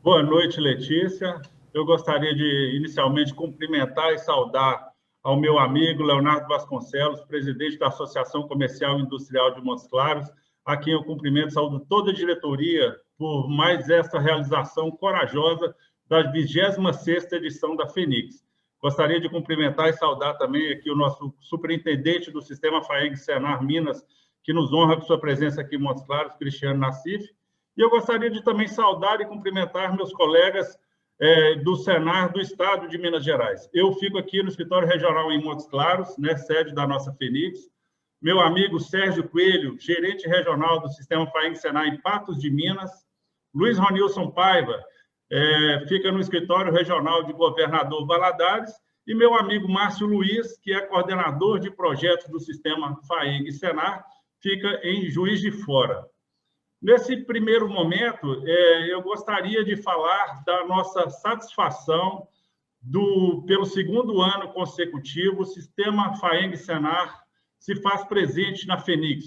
Boa noite, Letícia. Eu gostaria de, inicialmente, cumprimentar e saudar ao meu amigo Leonardo Vasconcelos, presidente da Associação Comercial e Industrial de Montes Claros, a quem eu cumprimento, saúdo toda a diretoria por mais essa realização corajosa da 26ª edição da Fenix. Gostaria de cumprimentar e saudar também aqui o nosso superintendente do Sistema FAENG-Senar Minas, que nos honra com sua presença aqui em Montes Claros, Cristiano Nassif. E eu gostaria de também saudar e cumprimentar meus colegas do Senar do Estado de Minas Gerais. Eu fico aqui no escritório regional em Montes Claros, né, sede da nossa Fenix. Meu amigo Sérgio Coelho, gerente regional do Sistema FAENG-Senar em Patos de Minas. Luiz Ronilson Paiva, fica no escritório regional de Governador Valadares. E meu amigo Márcio Luiz, que é coordenador de projetos do Sistema FAENG-Senar, fica em Juiz de Fora. Nesse primeiro momento, eu gostaria de falar da nossa satisfação pelo segundo ano consecutivo, o Sistema FAENG-Senar se faz presente na Fenix.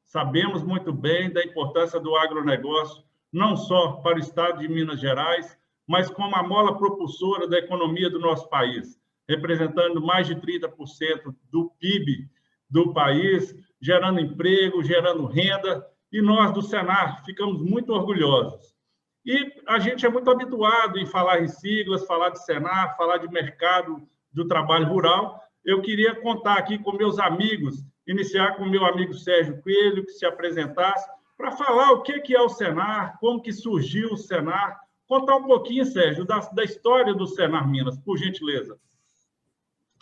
Sabemos muito bem da importância do agronegócio, não só para o estado de Minas Gerais, mas como a mola propulsora da economia do nosso país, representando mais de 30% do PIB do país, gerando emprego, gerando renda. E nós, do Senar, ficamos muito orgulhosos. E a gente é muito habituado em falar em siglas, falar de Senar, falar de mercado do trabalho rural. Eu queria contar aqui com meus amigos, iniciar com o meu amigo Sérgio Coelho, que se apresentasse, para falar o que é o Senar, como que surgiu o Senar. Contar um pouquinho, Sérgio, da história do Senar Minas, por gentileza.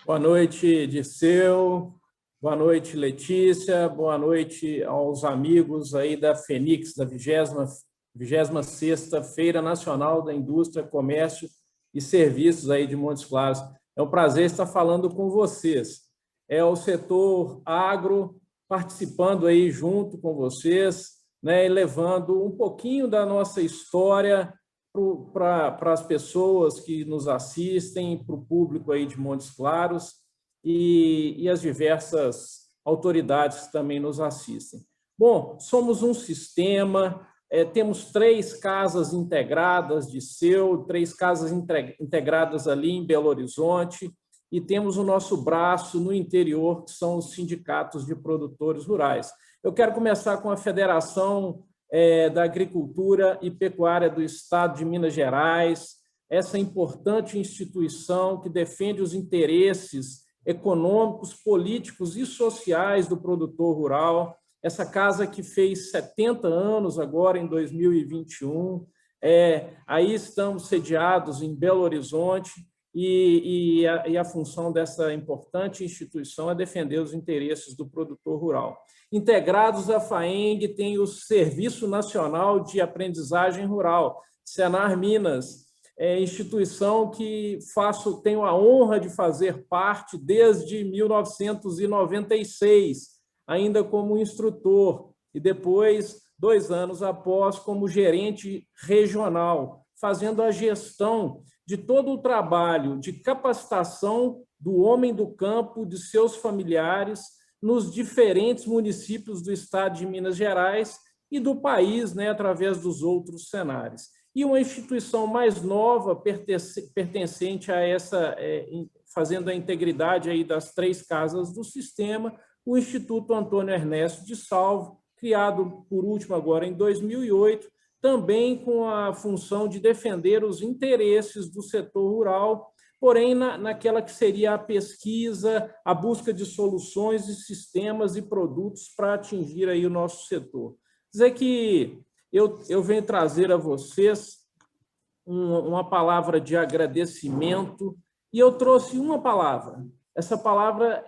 Boa noite, Dirceu. Boa noite, Letícia. Boa noite aos amigos aí da Fenix, da 26ª Feira Nacional da Indústria, Comércio e Serviços aí de Montes Claros. É um prazer estar falando com vocês. É o setor agro participando aí junto com vocês, né, e levando um pouquinho da nossa história para as pessoas que nos assistem, para o público aí de Montes Claros, e as diversas autoridades que também nos assistem. Bom, somos um sistema, temos 3 casas integradas de Seu, 3 casas integradas ali em Belo Horizonte, e temos o nosso braço no interior, que são os sindicatos de produtores rurais. Eu quero começar com a Federação da Agricultura e Pecuária do Estado de Minas Gerais, essa importante instituição que defende os interesses econômicos, políticos e sociais do produtor rural, essa casa que fez 70 anos agora, em 2021, aí estamos sediados em Belo Horizonte e a função dessa importante instituição é defender os interesses do produtor rural. Integrados à FAENG tem o Serviço Nacional de Aprendizagem Rural, Senar Minas, instituição que tenho a honra de fazer parte desde 1996, ainda como instrutor, e depois, 2 anos após, como gerente regional, fazendo a gestão de todo o trabalho de capacitação do homem do campo, de seus familiares, nos diferentes municípios do estado de Minas Gerais e do país, né, através dos outros cenários. E uma instituição mais nova, pertencente a essa, fazendo a integridade aí das 3 casas do sistema, o Instituto Antônio Ernesto de Salvo, criado por último agora em 2008, também com a função de defender os interesses do setor rural, porém naquela que seria a pesquisa, a busca de soluções e sistemas e produtos para atingir aí o nosso setor. Dizer que eu venho trazer a vocês uma palavra de agradecimento, e eu trouxe uma palavra. Essa palavra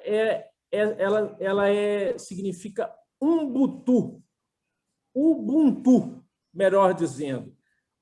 significa Ubuntu. Ubuntu, melhor dizendo.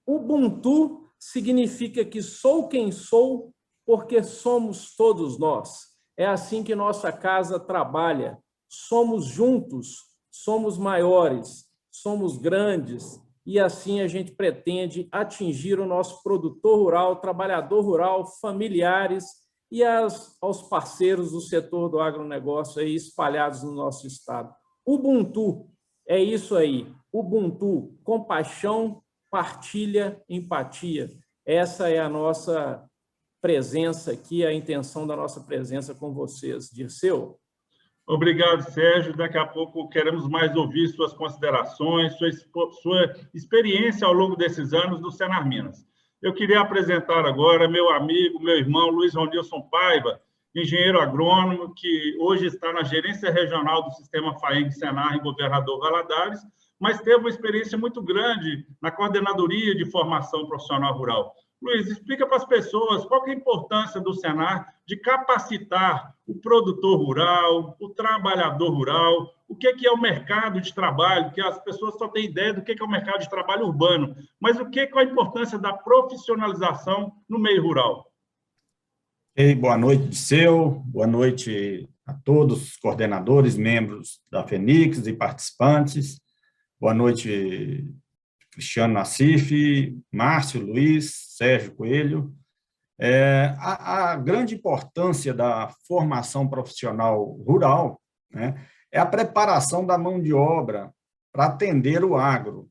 Ubuntu significa que sou quem sou porque somos todos nós. É assim que nossa casa trabalha. Somos juntos, somos maiores, somos grandes, e assim a gente pretende atingir o nosso produtor rural, trabalhador rural, familiares e aos parceiros do setor do agronegócio aí espalhados no nosso estado. Ubuntu, é isso aí. Ubuntu, compaixão, partilha, empatia. Essa é a nossa presença aqui, a intenção da nossa presença com vocês. Dirceu? Obrigado, Sérgio. Daqui a pouco queremos mais ouvir suas considerações, sua experiência ao longo desses anos do Senar Minas. Eu queria apresentar agora meu amigo, meu irmão, Luiz Ronilson Paiva, engenheiro agrônomo, que hoje está na gerência regional do Sistema FAENG-Senar em Governador Valadares, mas teve uma experiência muito grande na coordenadoria de formação profissional rural. Luiz, explica para as pessoas qual que é a importância do Senar de capacitar o produtor rural, o trabalhador rural, o que é o mercado de trabalho, que as pessoas só têm ideia do que é o mercado de trabalho urbano, mas o que é a importância da profissionalização no meio rural? Ei, boa noite, Dirceu, boa noite a todos os coordenadores, membros da FENIX e participantes, boa noite, Cristiano Nassif, Márcio, Luiz, Sérgio Coelho. A grande importância da formação profissional rural, né, é a preparação da mão de obra para atender o agro.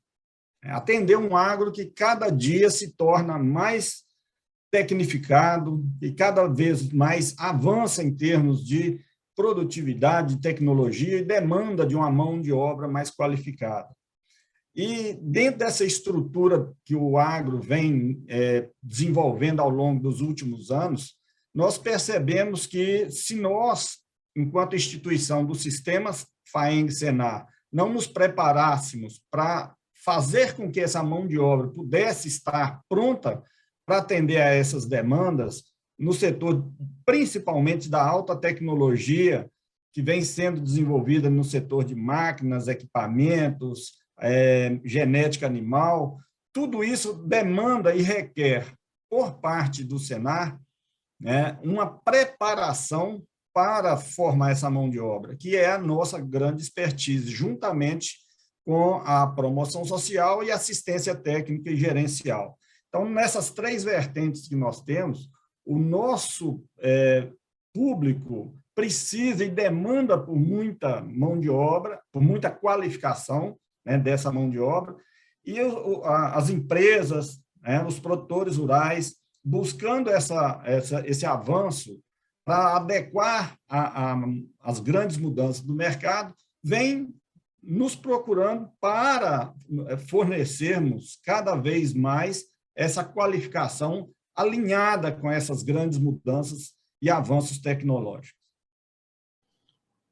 Atender um agro que cada dia se torna mais tecnificado e cada vez mais avança em termos de produtividade, tecnologia e demanda de uma mão de obra mais qualificada. E dentro dessa estrutura que o agro vem desenvolvendo ao longo dos últimos anos, nós percebemos que se nós, enquanto instituição do sistema FAENG-Senar, não nos preparássemos para fazer com que essa mão de obra pudesse estar pronta para atender a essas demandas, no setor principalmente da alta tecnologia, que vem sendo desenvolvida no setor de máquinas, equipamentos, genética animal, tudo isso demanda e requer, por parte do Senar, né, uma preparação para formar essa mão de obra, que é a nossa grande expertise, juntamente com a promoção social e assistência técnica e gerencial. Então, nessas três vertentes que nós temos, o nosso público precisa e demanda por muita mão de obra, por muita qualificação, né, dessa mão de obra, e as empresas, né, os produtores rurais, buscando esse avanço para adequar as grandes mudanças do mercado, vem nos procurando para fornecermos cada vez mais essa qualificação alinhada com essas grandes mudanças e avanços tecnológicos.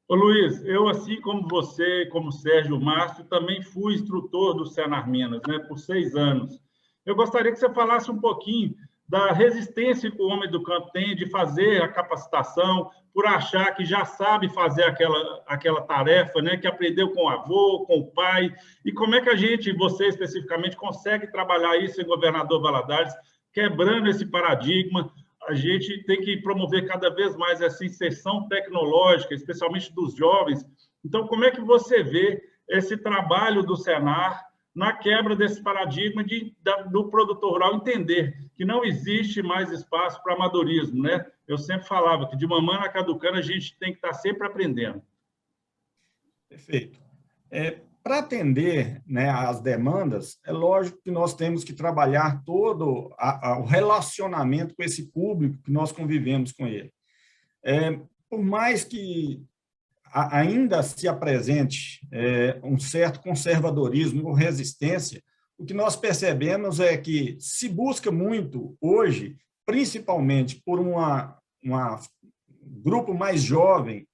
Ô Luiz, eu, assim como você, como Sérgio Márcio, também fui instrutor do Senar Minas, né, por 6 anos. Eu gostaria que você falasse um pouquinho da resistência que o homem do campo tem de fazer a capacitação, por achar que já sabe fazer aquela tarefa, né, que aprendeu com o avô, com o pai, e como é que a gente, você especificamente, consegue trabalhar isso em Governador Valadares, quebrando esse paradigma. A gente tem que promover cada vez mais essa inserção tecnológica, especialmente dos jovens. Então, como é que você vê esse trabalho do Senar na quebra desse paradigma do produtor rural entender que não existe mais espaço para amadorismo, né? Eu sempre falava que de mamã na caducana a gente tem que estar sempre aprendendo. Perfeito. Para atender, né, as demandas, é lógico que nós temos que trabalhar todo o relacionamento com esse público que nós convivemos com ele. Por mais que ainda se apresente um certo conservadorismo ou resistência, o que nós percebemos é que se busca muito hoje, principalmente por um grupo mais jovem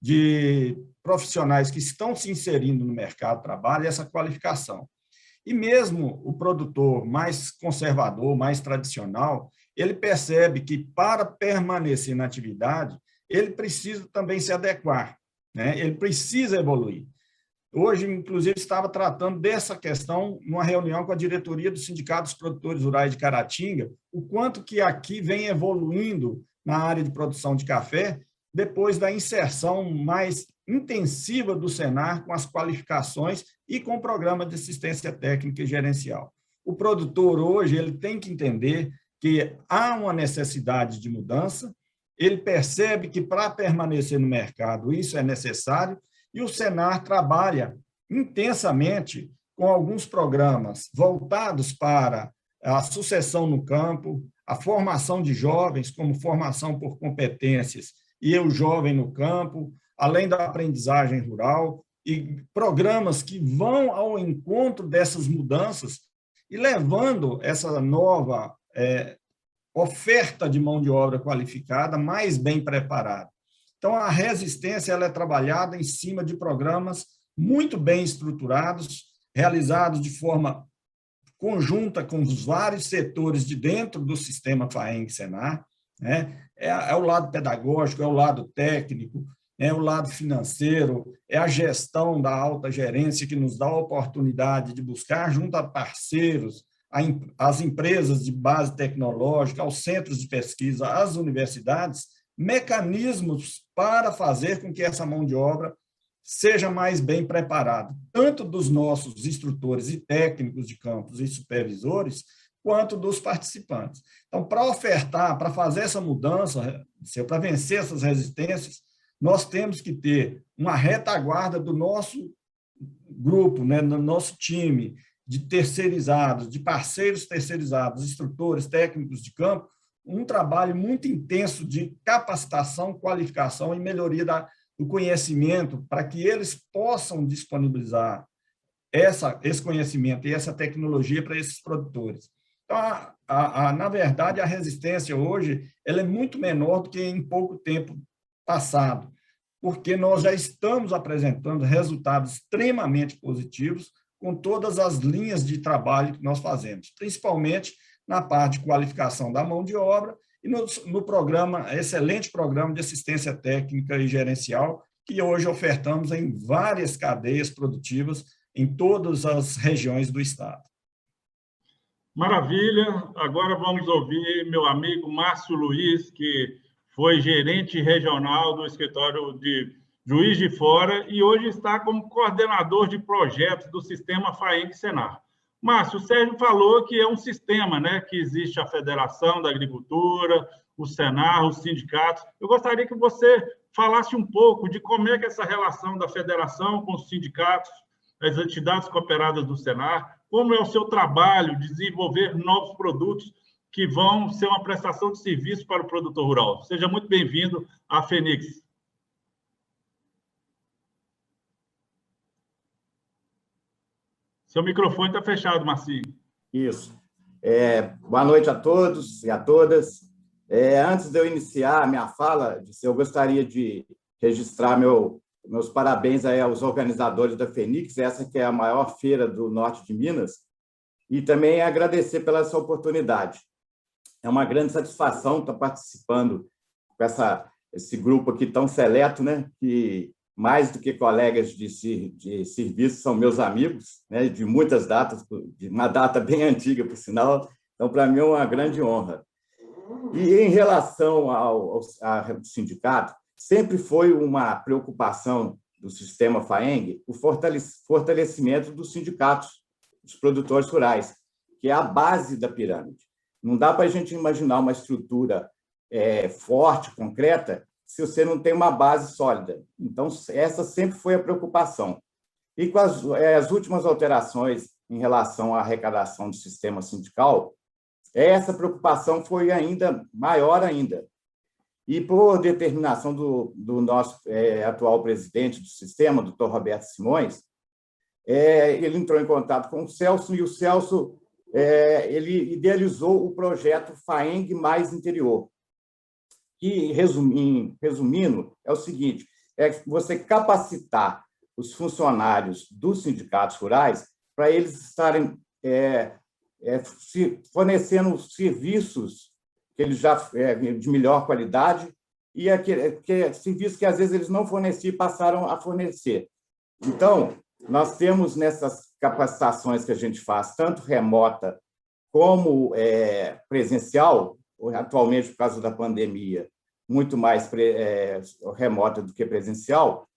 de profissionais que estão se inserindo no mercado de trabalho, essa qualificação. E mesmo o produtor mais conservador, mais tradicional, ele percebe que para permanecer na atividade, ele precisa também se adequar, né? Ele precisa evoluir. Hoje, inclusive, estava tratando dessa questão numa reunião com a diretoria do Sindicato dos Produtores Rurais de Caratinga, o quanto que aqui vem evoluindo na área de produção de café, depois da inserção mais intensiva do Senar com as qualificações e com o programa de assistência técnica e gerencial. O produtor hoje ele tem que entender que há uma necessidade de mudança, ele percebe que para permanecer no mercado isso é necessário, e o Senar trabalha intensamente com alguns programas voltados para a sucessão no campo, a formação de jovens, como formação por competências e o jovem no campo, além da aprendizagem rural, e programas que vão ao encontro dessas mudanças e levando essa nova oferta de mão de obra qualificada mais bem preparada. Então, a resistência ela é trabalhada em cima de programas muito bem estruturados, realizados de forma conjunta com os vários setores de dentro do sistema FAENG-SENAR, né? É o lado pedagógico, é o lado técnico, é o lado financeiro, é a gestão da alta gerência que nos dá a oportunidade de buscar, junto a parceiros, às empresas de base tecnológica, aos centros de pesquisa, às universidades, mecanismos para fazer com que essa mão de obra seja mais bem preparada, tanto dos nossos instrutores e técnicos de campos e supervisores, quanto dos participantes. Então, para ofertar, para fazer essa mudança, para vencer essas resistências, nós temos que ter uma retaguarda do nosso grupo, né, do nosso time de terceirizados, de parceiros terceirizados, instrutores, técnicos de campo, um trabalho muito intenso de capacitação, qualificação e melhoria do conhecimento para que eles possam disponibilizar esse conhecimento e essa tecnologia para esses produtores. Então, na verdade, a resistência hoje ela é muito menor do que em pouco tempo passado, porque nós já estamos apresentando resultados extremamente positivos com todas as linhas de trabalho que nós fazemos, principalmente na parte de qualificação da mão de obra e no programa, excelente programa de assistência técnica e gerencial, que hoje ofertamos em várias cadeias produtivas em todas as regiões do Estado. Maravilha. Agora vamos ouvir meu amigo Márcio Luiz, que foi gerente regional do escritório de Juiz de Fora e hoje está como coordenador de projetos do sistema FAENG-SENAR. Márcio, o Sérgio falou que é um sistema, né, que existe a Federação da Agricultura, o SENAR, os sindicatos. Eu gostaria que você falasse um pouco de como é que essa relação da federação com os sindicatos, as entidades cooperadas do SENAR, como é o seu trabalho de desenvolver novos produtos que vão ser uma prestação de serviço para o produtor rural. Seja muito bem-vindo à Fenix. Seu microfone está fechado, Marcinho. Isso. Boa noite a todos e a todas. Antes de eu iniciar a minha fala, eu gostaria de registrar meus parabéns aí aos organizadores da Fenix, essa que é a maior feira do norte de Minas, e também agradecer pela essa oportunidade. É uma grande satisfação estar participando com esse grupo aqui tão seleto, né? Que mais do que colegas de serviço são meus amigos, né? De muitas datas, de uma data bem antiga, por sinal. Então, para mim, é uma grande honra. E em relação ao sindicato, sempre foi uma preocupação do sistema FAENG o fortalecimento dos sindicatos, dos produtores rurais, que é a base da pirâmide. Não dá para a gente imaginar uma estrutura forte, concreta, se você não tem uma base sólida. Então, essa sempre foi a preocupação. E com as últimas alterações em relação à arrecadação do sistema sindical, essa preocupação foi ainda maior ainda. E, por determinação do nosso atual presidente do sistema, doutor Roberto Simões, ele entrou em contato com o Celso, e o Celso ele idealizou o projeto FAENG Mais Interior, que, resumindo, é o seguinte, você capacitar os funcionários dos sindicatos rurais para eles estarem fornecendo serviços que eles já de melhor qualidade e serviços que às vezes eles não forneciam e passaram a fornecer. Então, nós temos nessas capacitações que a gente faz, tanto remota como presencial, atualmente por causa da pandemia, muito mais remota do que presencial,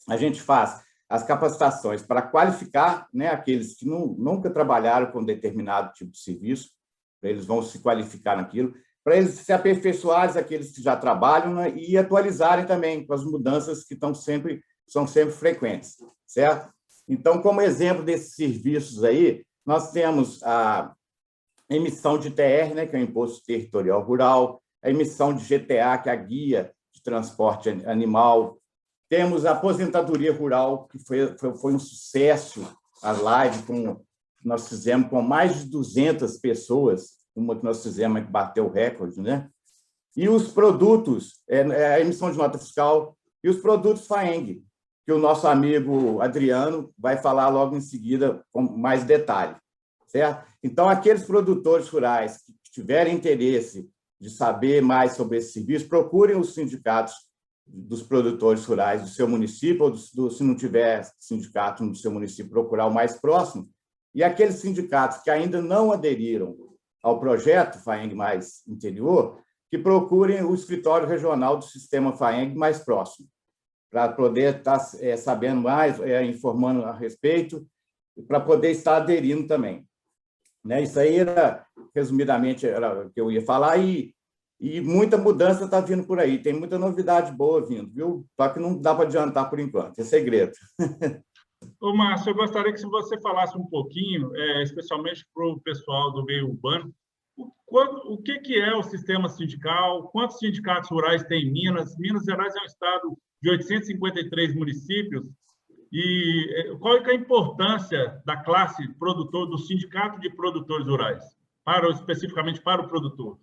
a gente faz as capacitações para qualificar, né, aqueles que nunca trabalharam com determinado tipo de serviço, eles vão se qualificar naquilo, para eles se aperfeiçoarem, aqueles que já trabalham, né, e atualizarem também com as mudanças que são sempre frequentes, certo? Então, como exemplo desses serviços aí, nós temos a emissão de TR, né, que é o Imposto Territorial Rural, a emissão de GTA, que é a Guia de Transporte Animal, temos a aposentadoria rural, que foi um sucesso, a live que nós fizemos com mais de 200 pessoas, uma que nós fizemos que bateu o recorde, né? E os produtos, a emissão de nota fiscal, e os produtos FAENG, que o nosso amigo Adriano vai falar logo em seguida com mais detalhe, certo? Então, aqueles produtores rurais que tiverem interesse de saber mais sobre esse serviço, procurem os sindicatos dos produtores rurais do seu município, ou se não tiver sindicato no seu município, procurar o mais próximo, e aqueles sindicatos que ainda não aderiram ao projeto FAENG Mais Interior, que procurem o escritório regional do sistema FAENG mais próximo, para poder estar sabendo mais, informando a respeito, para poder estar aderindo também. Né? Isso aí, resumidamente, era o que eu ia falar, e muita mudança está vindo por aí, tem muita novidade boa vindo, viu? Só que não dá para adiantar por enquanto, é segredo. Ô, Márcio, eu gostaria que você falasse um pouquinho, especialmente para o pessoal do meio urbano, o que é o sistema sindical, quantos sindicatos rurais tem em Minas? Minas Gerais é um estado de 853 municípios, e qual é a importância da classe produtor, do sindicato de produtores rurais, especificamente para o produtor?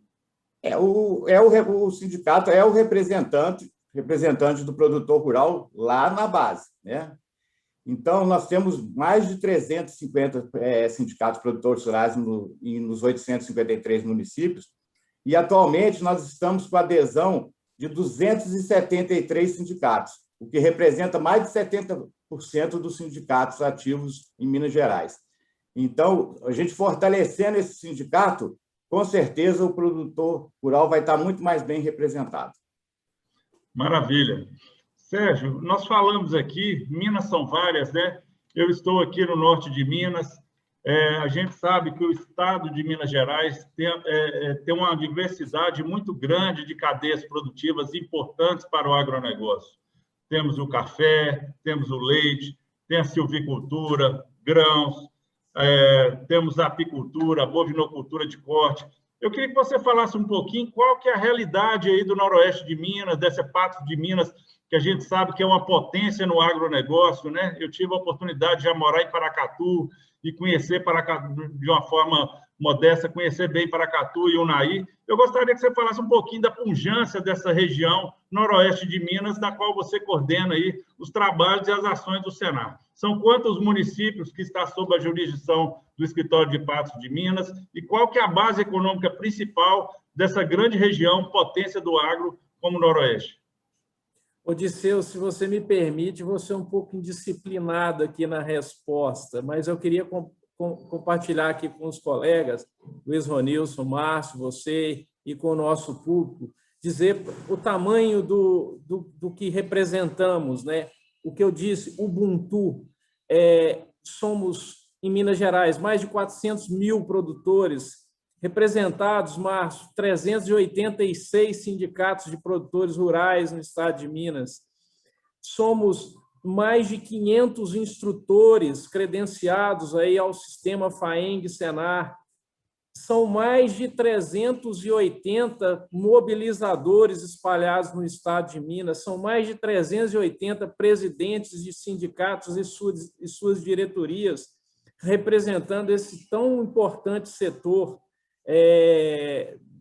O sindicato é o representante do produtor rural lá na base, né? Então, nós temos mais de 350 sindicatos produtores rurais nos 853 municípios, e atualmente nós estamos com adesão de 273 sindicatos, o que representa mais de 70% dos sindicatos ativos em Minas Gerais. Então, a gente fortalecendo esse sindicato, com certeza o produtor rural vai estar muito mais bem representado. Maravilha. Sérgio, nós falamos aqui, Minas são várias, né? Eu estou aqui no norte de Minas, a gente sabe que o estado de Minas Gerais tem uma diversidade muito grande de cadeias produtivas importantes para o agronegócio. Temos o café, temos o leite, tem a silvicultura, grãos, temos a apicultura, a bovinocultura de corte. Eu queria que você falasse um pouquinho qual que é a realidade aí do noroeste de Minas, dessa parte de Minas, que a gente sabe que é uma potência no agronegócio, né? Eu tive a oportunidade de já morar em Paracatu e conhecer Paracatu de uma forma modesta, conhecer bem Paracatu e Unaí. Eu gostaria que você falasse um pouquinho da pujança dessa região noroeste de Minas, da qual você coordena aí os trabalhos e as ações do Senar. São quantos municípios que estão sob a jurisdição do Escritório de Patos de Minas e qual que é a base econômica principal dessa grande região, potência do agro, como o Noroeste? Odisseu, se você me permite, vou ser um pouco indisciplinado aqui na resposta, mas eu queria compartilhar aqui com os colegas, Luiz Ronilson, Márcio, você e com o nosso público, dizer o tamanho do que representamos, né? O que eu disse, Ubuntu, somos, em Minas Gerais, mais de 400 mil produtores, representados, Márcio, 386 sindicatos de produtores rurais no estado de Minas. Somos mais de 500 instrutores credenciados aí ao sistema FAENG Senar. São mais de 380 mobilizadores espalhados no estado de Minas. São mais de 380 presidentes de sindicatos e suas diretorias representando esse tão importante setor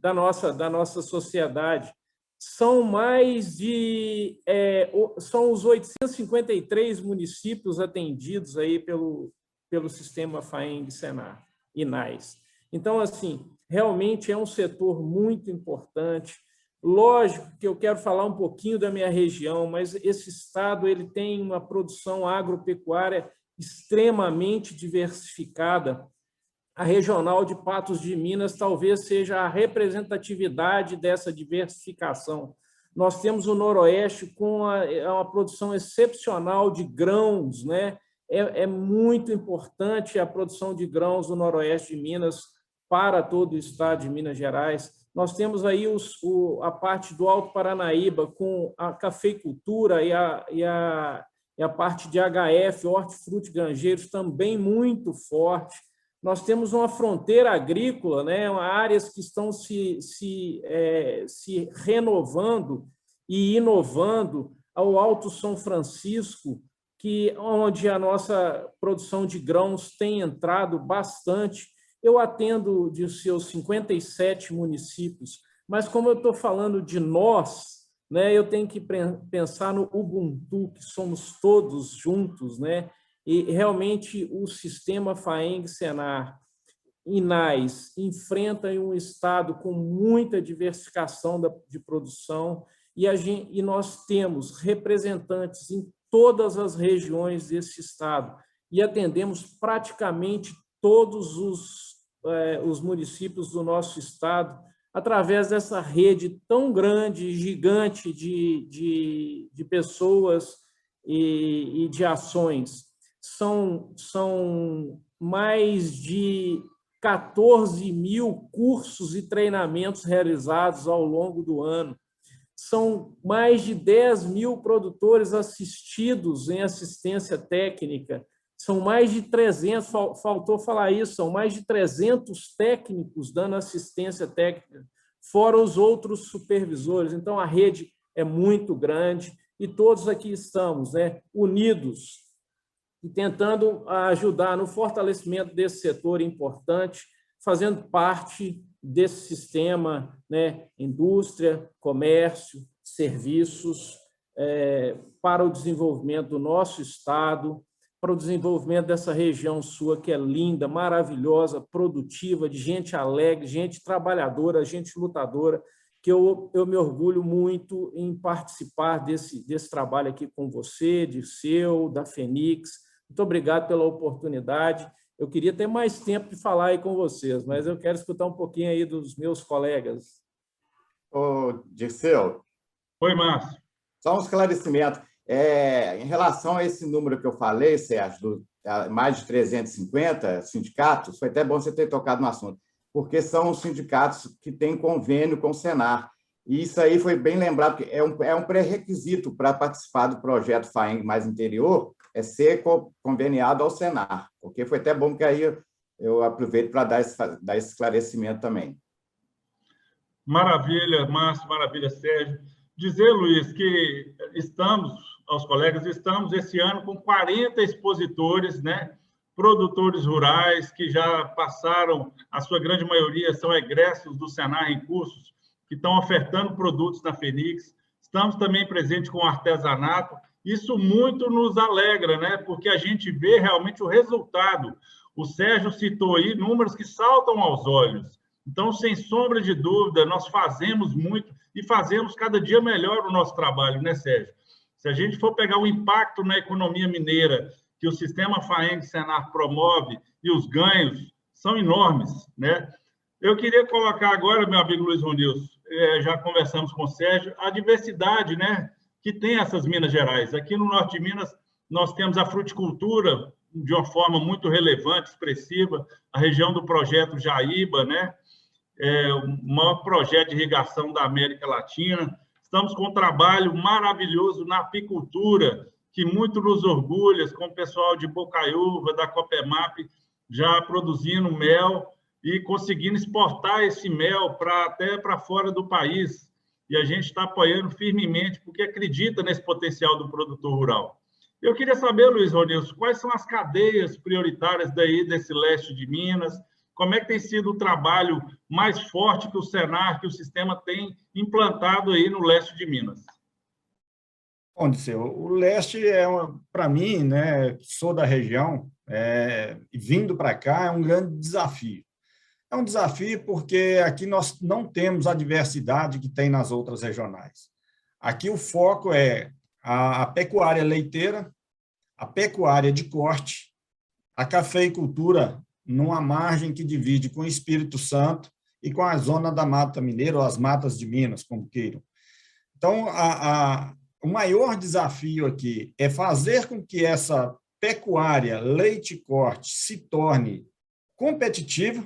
da nossa sociedade. São são os 853 municípios atendidos aí pelo sistema FAENG Senar e NAS. Então, assim, realmente é um setor muito importante. Lógico que eu quero falar um pouquinho da minha região, mas esse estado ele tem uma produção agropecuária extremamente diversificada. A regional de Patos de Minas talvez seja a representatividade dessa diversificação. Nós temos o Noroeste com uma produção excepcional de grãos, né? É muito importante a produção de grãos do Noroeste de Minas para todo o estado de Minas Gerais. Nós temos aí a parte do Alto Paranaíba com a cafeicultura e e a parte de HF, hortifruti-granjeiros, também muito forte. Nós temos uma fronteira agrícola, né, áreas que estão se renovando e inovando, ao Alto São Francisco, onde a nossa produção de grãos tem entrado bastante. Eu atendo de seus 57 municípios, mas como eu estou falando de nós, né, eu tenho que pensar no Ubuntu, que somos todos juntos, né? E realmente o sistema FAENG-SENAR, INAS, enfrenta um estado com muita diversificação de produção e nós temos representantes em todas as regiões desse estado e atendemos praticamente todos os municípios do nosso estado através dessa rede tão grande, gigante de pessoas e de ações. São mais de 14 mil cursos e treinamentos realizados ao longo do ano. São mais de 10 mil produtores assistidos em assistência técnica. São mais de 300, faltou falar isso, são mais de 300 técnicos dando assistência técnica, fora os outros supervisores. Então, a rede é muito grande e todos aqui estamos, né, unidos e tentando ajudar no fortalecimento desse setor importante, fazendo parte desse sistema, né, indústria, comércio, serviços, para o desenvolvimento do nosso estado, para o desenvolvimento dessa região sua, que é linda, maravilhosa, produtiva, de gente alegre, gente trabalhadora, gente lutadora, que eu me orgulho muito em participar desse trabalho aqui com você, da Fenix. Muito obrigado pela oportunidade. Eu queria ter mais tempo de falar aí com vocês, mas eu quero escutar um pouquinho aí dos meus colegas. Ô, Dirceu. Oi, Márcio. Só um esclarecimento. Em relação a esse número que eu falei, Sérgio, mais de 350 sindicatos, foi até bom você ter tocado no assunto, porque são os sindicatos que têm convênio com o Senar. E isso aí foi bem lembrado, porque é um pré-requisito para participar do projeto FAENG Mais Interior, é ser conveniado ao Senar, porque foi até bom que aí eu aproveito para dar esse esclarecimento também. Maravilha, Márcio, maravilha, Sérgio. Dizer, Luiz, que aos colegas, estamos esse ano com 40 expositores, né? Produtores rurais que já passaram, a sua grande maioria são egressos do Senar em cursos, que estão ofertando produtos na Fenix. Estamos também presentes com o artesanato. Isso muito nos alegra, né? Porque a gente vê realmente o resultado. O Sérgio citou aí números que saltam aos olhos. Então, sem sombra de dúvida, nós fazemos muito e fazemos cada dia melhor o nosso trabalho, né, Sérgio? Se a gente for pegar o impacto na economia mineira que o sistema FAENG-SENAR promove e os ganhos são enormes, né? Eu queria colocar agora, meu amigo Luiz Ronilson, já conversamos com o Sérgio, a diversidade, né, que tem essas Minas Gerais. Aqui no norte de Minas, nós temos a fruticultura de uma forma muito relevante, expressiva, a região do projeto Jaíba, né, o maior projeto de irrigação da América Latina. Estamos com um trabalho maravilhoso na apicultura, que muito nos orgulha, com o pessoal de Bocaiúva, da Copemap, já produzindo mel e conseguindo exportar esse mel até para fora do país. E a gente está apoiando firmemente, porque acredita nesse potencial do produtor rural. Eu queria saber, Luiz Ronilson, quais são as cadeias prioritárias desse leste de Minas? Como é que tem sido o trabalho mais forte que o Senar, que o sistema tem implantado aí no leste de Minas? Bom, Dirceu, o leste para mim, né, sou da região, vindo para cá, é um grande desafio. É um desafio porque aqui nós não temos a diversidade que tem nas outras regionais. Aqui o foco é a pecuária leiteira, a pecuária de corte, a cafeicultura numa margem que divide com o Espírito Santo e com a zona da Mata Mineira, ou as matas de Minas, como queiram. Então, o maior desafio aqui é fazer com que essa pecuária leite-corte se torne competitiva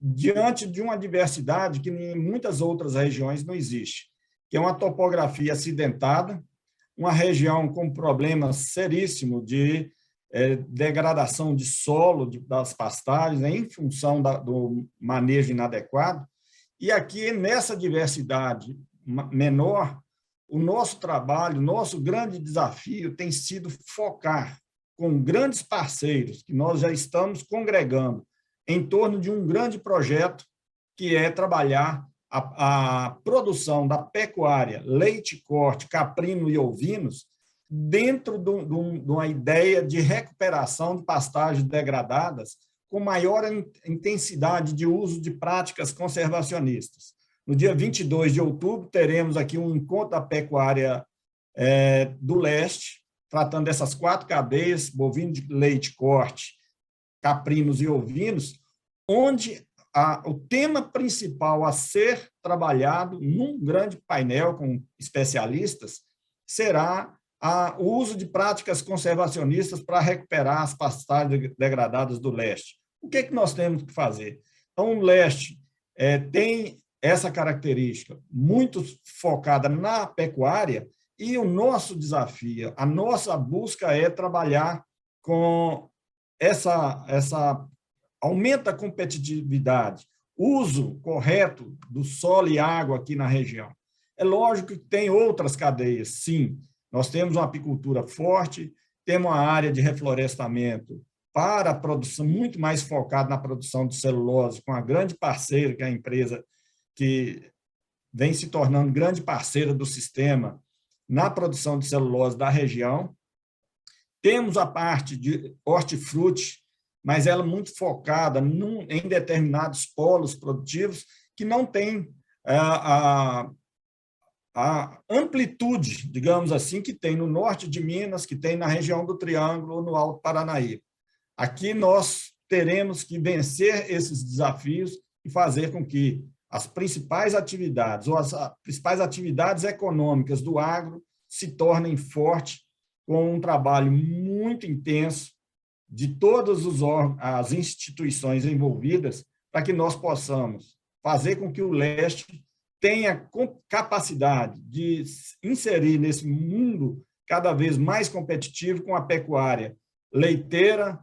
diante de uma diversidade que em muitas outras regiões não existe, que é uma topografia acidentada, uma região com problema seríssimo de degradação de solo das pastagens, né, em função do manejo inadequado. E aqui, nessa diversidade menor, o nosso trabalho, nosso grande desafio tem sido focar com grandes parceiros, que nós já estamos congregando em torno de um grande projeto, que é trabalhar a produção da pecuária, leite, corte, caprino e ovinos, dentro de uma ideia de recuperação de pastagens degradadas com maior intensidade de uso de práticas conservacionistas. No dia 22 de outubro, teremos aqui um encontro da pecuária do leste, tratando dessas 4 cadeias, bovino de leite, corte, caprinos e ovinos, onde o tema principal a ser trabalhado num grande painel com especialistas será o uso de práticas conservacionistas para recuperar as pastagens degradadas do leste. O que é que nós temos que fazer? Então, o leste tem essa característica muito focada na pecuária, e o nosso desafio, a nossa busca é trabalhar com aumenta a competitividade, uso correto do solo e água aqui na região. É lógico que tem outras cadeias, sim. Nós temos uma apicultura forte, temos uma área de reflorestamento para a produção, muito mais focada na produção de celulose, com a grande parceira, que é a empresa que vem se tornando grande parceira do sistema na produção de celulose da região. Temos a parte de hortifruti, mas ela é muito focada em determinados polos produtivos que não tem a amplitude, digamos assim, que tem no norte de Minas, que tem na região do Triângulo ou no Alto Paranaíba. Aqui nós teremos que vencer esses desafios e fazer com que as principais atividades, ou as principais atividades econômicas do agro se tornem fortes, com um trabalho muito intenso de todas as instituições envolvidas, para que nós possamos fazer com que o leste tenha capacidade de inserir nesse mundo cada vez mais competitivo com a pecuária leiteira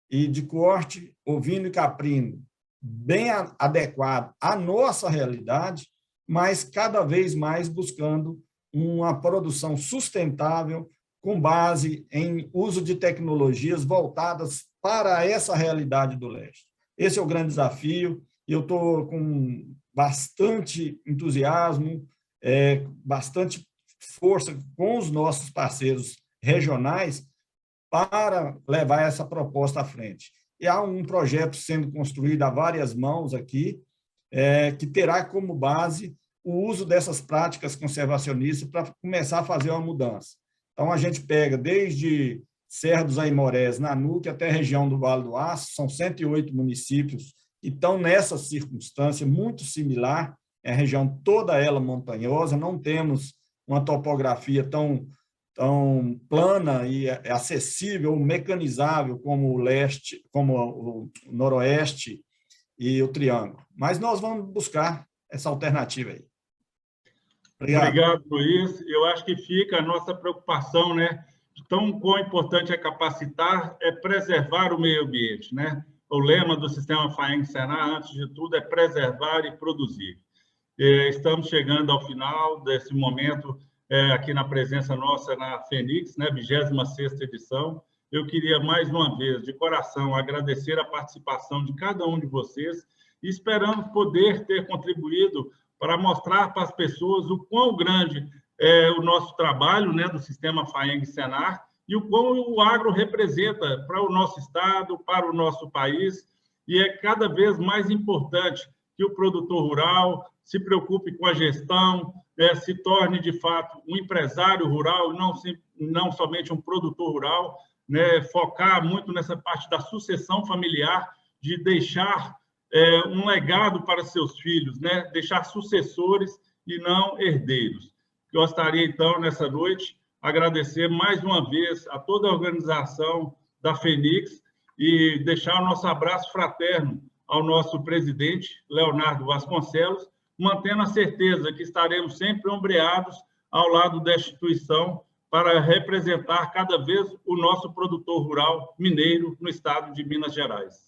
e de corte, ovino e caprino, bem adequado à nossa realidade, mas cada vez mais buscando uma produção sustentável com base em uso de tecnologias voltadas para essa realidade do leste. Esse é o grande desafio, e eu estou com bastante entusiasmo, bastante força com os nossos parceiros regionais para levar essa proposta à frente. E há um projeto sendo construído a várias mãos aqui, que terá como base o uso dessas práticas conservacionistas para começar a fazer uma mudança. Então, a gente pega desde Serra dos Aimorés, Nanuque, até a região do Vale do Aço, são 108 municípios que estão nessa circunstância muito similar, é a região toda ela montanhosa, não temos uma topografia tão plana e acessível, mecanizável como o leste, como o noroeste e o Triângulo. Mas nós vamos buscar essa alternativa aí. Obrigado, Luiz. Eu acho que fica a nossa preocupação, né? Tão quão importante é capacitar, é preservar o meio ambiente, né? O lema do sistema FAENG-SENAR, antes de tudo, é preservar e produzir. Estamos chegando ao final desse momento, aqui na presença nossa na Fenix, né? 26ª edição. Eu queria, mais uma vez, de coração, agradecer a participação de cada um de vocês e esperamos poder ter contribuído para mostrar para as pessoas o quão grande é o nosso trabalho, né, do sistema FAENG-SENAR, e o quão o agro representa para o nosso estado, para o nosso país, e é cada vez mais importante que o produtor rural se preocupe com a gestão, se torne, de fato, um empresário rural, não somente um produtor rural, né, focar muito nessa parte da sucessão familiar, de deixar um legado para seus filhos, né, deixar sucessores e não herdeiros. Gostaria, então, nessa noite, agradecer mais uma vez a toda a organização da Fenix e deixar o nosso abraço fraterno ao nosso presidente, Leonardo Vasconcelos, mantendo a certeza que estaremos sempre ombreados ao lado da instituição para representar cada vez o nosso produtor rural mineiro no estado de Minas Gerais.